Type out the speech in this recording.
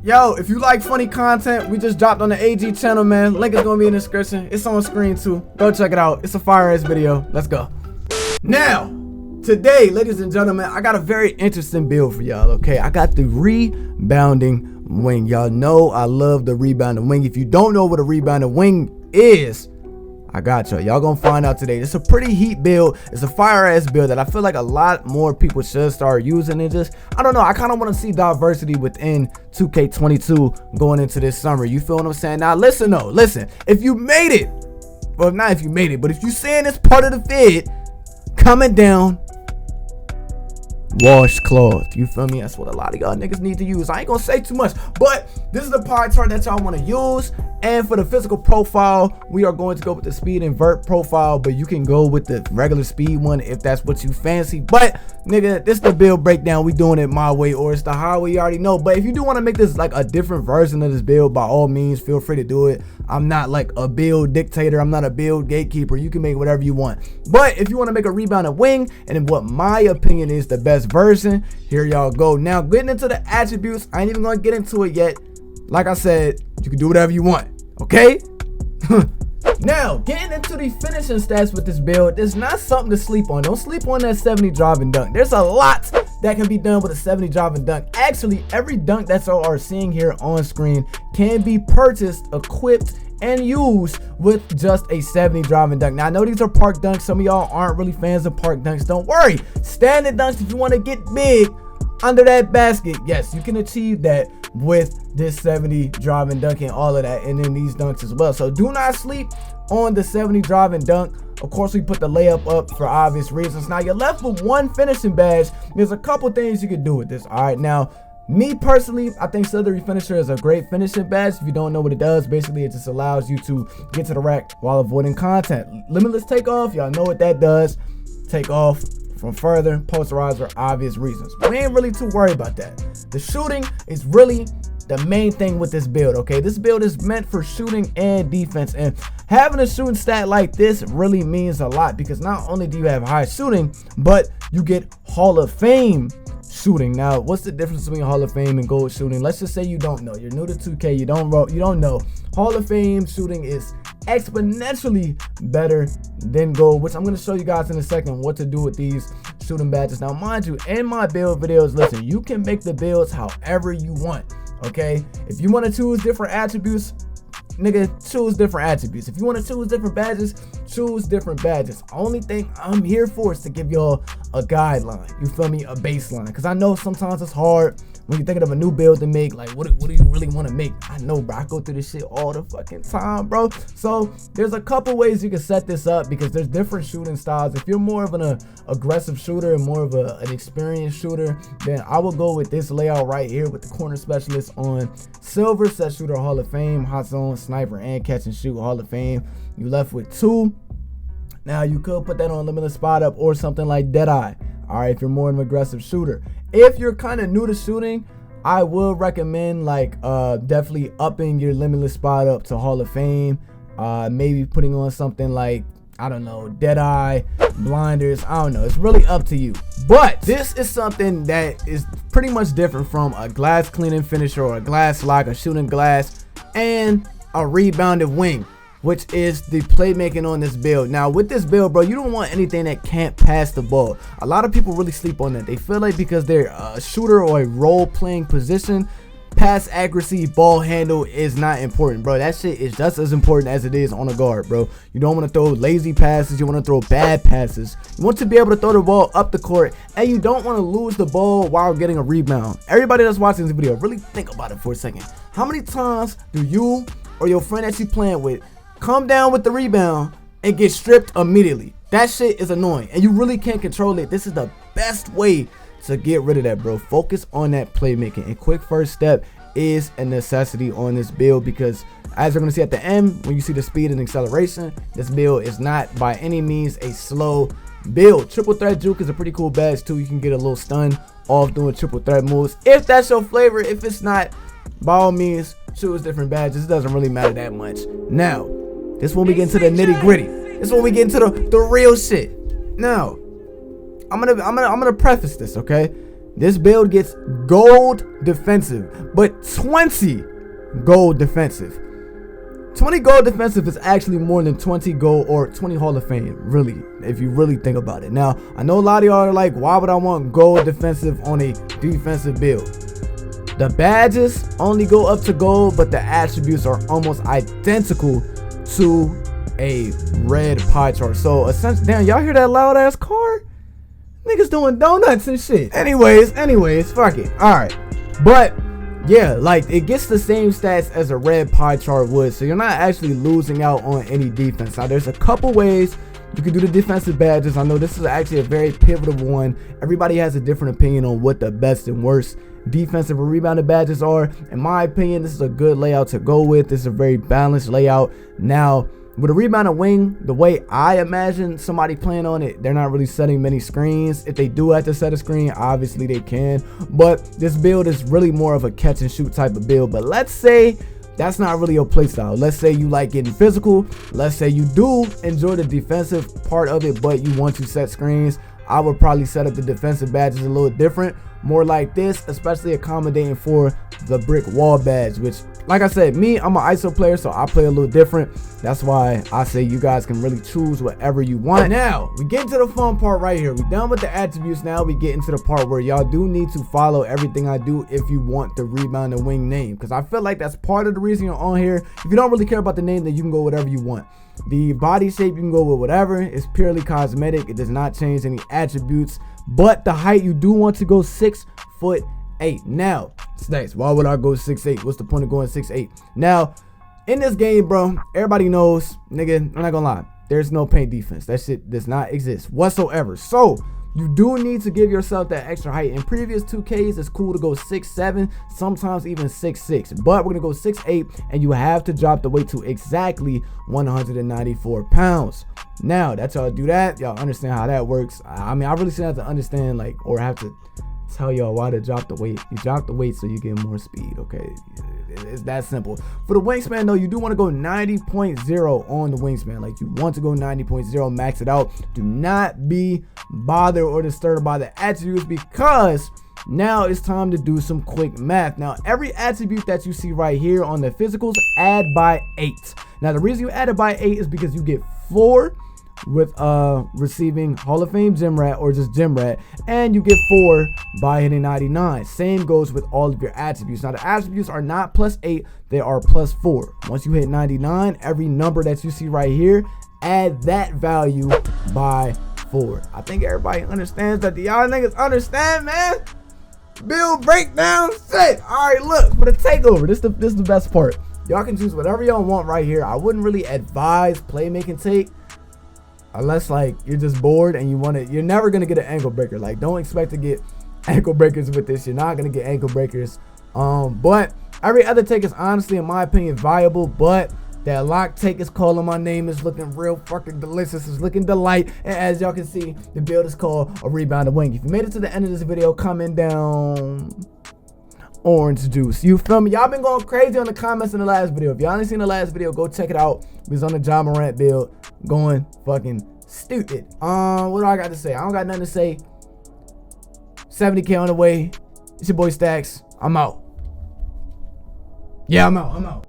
Yo, if you like funny content, we just dropped on the AG channel, man. Link is gonna be in the description. It's on screen too. Go check it out. It's a fire ass video. Let's go. Now, today, ladies and gentlemen, I got a very interesting build for y'all, okay? I got the rebounding wing. Y'all know I love the rebounding wing. If you don't know what a rebounding wing is, I got y'all. Y'all gonna find out today. It's a pretty heat build. It's a fire ass build that I feel like a lot more people should start using. It just, I don't know, I kind of want to see diversity within 2K22 going into this summer. You feel what I'm saying? Now listen though, listen. If you made it, well not if you made it, but if you saying this part of the vid, comment down washcloth. You feel me? That's what a lot of y'all niggas need to use. I ain't gonna say too much, but this is the pie chart that y'all want to use. And for the physical profile, we are going to go with the speed invert profile, but you can go with the regular speed one if that's what you fancy. But nigga, this is the build breakdown. We doing it my way, or it's the highway, you already know. But if you do want to make this like a different version of this build, by all means feel free to do it. I'm not like a build dictator, I'm not a build gatekeeper. You can make whatever you want. But if you want to make a rebounded wing, and in what my opinion is the best version, here y'all go. Now getting into the attributes, I ain't even gonna get into it yet. Like I said, you can do whatever you want, okay? Now getting into the finishing stats with this build, there's not something to sleep on. Don't sleep on that 70 drive and dunk. There's a lot that can be done with a 70 drive and dunk. Actually, every dunk that you are seeing here on screen can be purchased, equipped, and used with just a 70 drive and dunk. Now I know these are park dunks. Some of y'all aren't really fans of park dunks. Don't worry, standard dunks, if you want to get big under that basket, yes, you can achieve that with this 70 drive and dunk and all of that, and then these dunks as well. So do not sleep on the 70 drive and dunk. Of course, we put the layup up for obvious reasons. Now you're left with one finishing badge. There's a couple things you can do with this. All right, now me personally, I think Slithery Finisher is a great finishing badge. If you don't know what it does, basically it just allows you to get to the rack while avoiding contact. Limitless takeoff, y'all know what that does. Take off from further, posterizer, obvious reasons. We ain't really too worried about that. The shooting is really the main thing with this build, okay? This build is meant for shooting and defense, and having a shooting stat like this really means a lot, because not only do you have high shooting, but you get Hall of Fame shooting. Now what's the difference between Hall of Fame and gold shooting? Let's just say you don't know, you're new to 2K, you don't know. Hall of Fame shooting is exponentially better than gold, which I'm going to show you guys in a second what to do with these shooting badges. Now mind you, in my build videos, listen, you can make the builds however you want, okay? If you want to choose different attributes, nigga, choose different attributes. If you want to choose different badges, choose different badges. Only thing I'm here for is to give y'all a guideline, you feel me, a baseline, because I know sometimes it's hard when you're thinking of a new build to make. Like what do you really want to make? I know, bro, I go through this shit all the fucking time, bro. So there's a couple ways you can set this up, because there's different shooting styles. If you're more of an aggressive shooter and more of an experienced shooter, then I will go with this layout right here with the corner specialist on silver, set shooter Hall of Fame, hot zone, sniper, and catch and shoot Hall of Fame. You left with 2. Now you could put that on limitless spot up or something like Deadeye. All right, if you're more of an aggressive shooter. If you're kind of new to shooting, I will recommend like definitely upping your limitless spot up to Hall of Fame. Maybe putting on something like, I don't know, Deadeye, blinders, I don't know, it's really up to you. But this is something that is pretty much different from a glass cleaning finisher or a glass lock, a shooting glass, and a rebounded wing, which is the playmaking on this build. Now with this build, bro, you don't want anything that can't pass the ball. A lot of people really sleep on that. They feel like because they're a shooter or a role playing position, pass accuracy, ball handle is not important, bro. That shit is just as important as it is on a guard, bro. You don't want to throw lazy passes, you want to throw bad passes. You want to be able to throw the ball up the court, and you don't want to lose the ball while getting a rebound. Everybody that's watching this video, really think about it for a second. How many times do you or your friend that you playing with come down with the rebound and get stripped immediately? That shit is annoying, and you really can't control it. This is the best way to get rid of that, bro. Focus on that playmaking, and quick first step is a necessity on this build, because as you're going to see at the end, when you see the speed and acceleration, this build is not by any means a slow build. Triple threat juke is a pretty cool badge too. You can get a little stun off doing triple threat moves if that's your flavor. If it's not, by all means choose different badges. It doesn't really matter that much. Now this is when we get into the nitty gritty. This is when we get into the real shit. Now I'm gonna preface this, okay? This build gets gold defensive, but 20 gold defensive. 20 gold defensive is actually more than 20 gold or 20 Hall of Fame, really, if you really think about it. Now, I know a lot of y'all are like, why would I want gold defensive on a defensive build? The badges only go up to gold, but the attributes are almost identical to a red pie chart. So essentially, damn, y'all hear that loud ass car? Niggas doing donuts and shit. Anyways, fuck it. All right, but yeah, like it gets the same stats as a red pie chart would, so you're not actually losing out on any defense. Now, there's a couple ways you can do the defensive badges. I know this is actually a very pivotal one. Everybody has a different opinion on what the best and worst defensive or rebounded badges are. In my opinion, this is a good layout to go with. This is a very balanced layout. Now, with a rebounded wing, the way I imagine somebody playing on it, they're not really setting many screens. If they do have to set a screen, obviously they can, but this build is really more of a catch and shoot type of build. But let's say that's not really your play style. Let's say you like getting physical. Let's say you do enjoy the defensive part of it, but you want to set screens. I would probably set up the defensive badges a little different, more like this, especially accommodating for the brick wall badge, which, like I said, me, I'm an ISO player, so I play a little different. That's why I say you guys can really choose whatever you want. Now, we get into the fun part right here. We're done with the attributes. Now we get into the part where y'all do need to follow everything I do if you want the rebound and wing name, because I feel like that's part of the reason you're on here. If you don't really care about the name, then you can go whatever you want. The body shape, you can go with whatever. It's purely cosmetic. It does not change any attributes, but the height, you do want to go 6'8". Now, STAX, why would I go 6'8"? What's the point of going 6'8"? Now, in this game, bro, everybody knows, nigga, I'm not gonna lie, there's no paint defense. That shit does not exist whatsoever. So you do need to give yourself that extra height. In previous 2Ks, it's cool to go 6'7", sometimes even 6'6", but we're gonna go 6'8", and you have to drop the weight to exactly 194 pounds. Now that y'all do that, y'all understand how that works. I mean, I really shouldn't have to understand, like, or have to tell y'all why to drop the weight. You drop the weight so you get more speed, okay? It's that simple. For the wingspan though, you do want to go 90.0 on the wingspan. Like, you want to go 90.0, max it out. Do not be bothered or disturbed by the attributes, because now it's time to do some quick math. Now, every attribute that you see right here on the physicals, add by 8. Now, the reason you add it by 8 is because you get 4 with receiving Hall of Fame gym rat or just gym rat, and you get 4 by hitting 99. Same goes with all of your attributes. Now, the attributes are not +8, they are +4. Once you hit 99, every number that you see right here, add that value by 4. I think everybody understands that. Y'all niggas understand, man? Build breakdown shit. All right, look, for the takeover, this is the best part. Y'all can choose whatever y'all want right here. I wouldn't really advise playmaking take, unless like you're just bored and you want to. You're never gonna get an ankle breaker. Like, don't expect to get ankle breakers with this. You're not gonna get ankle breakers. But every other take is honestly, in my opinion, viable. But that lock take is calling my name, is looking real fucking delicious. It's looking delight. And as y'all can see, the build is called a rebounded wing. If you made it to the end of this video, comment down orange juice. You feel me? Y'all been going crazy on the comments in the last video. If y'all ain't seen the last video, go check it out. We was on the John Morant build, going fucking stupid. What do I got to say? I don't got nothing to say. 70K on the way. It's your boy STAX. I'm out. Yeah, I'm out.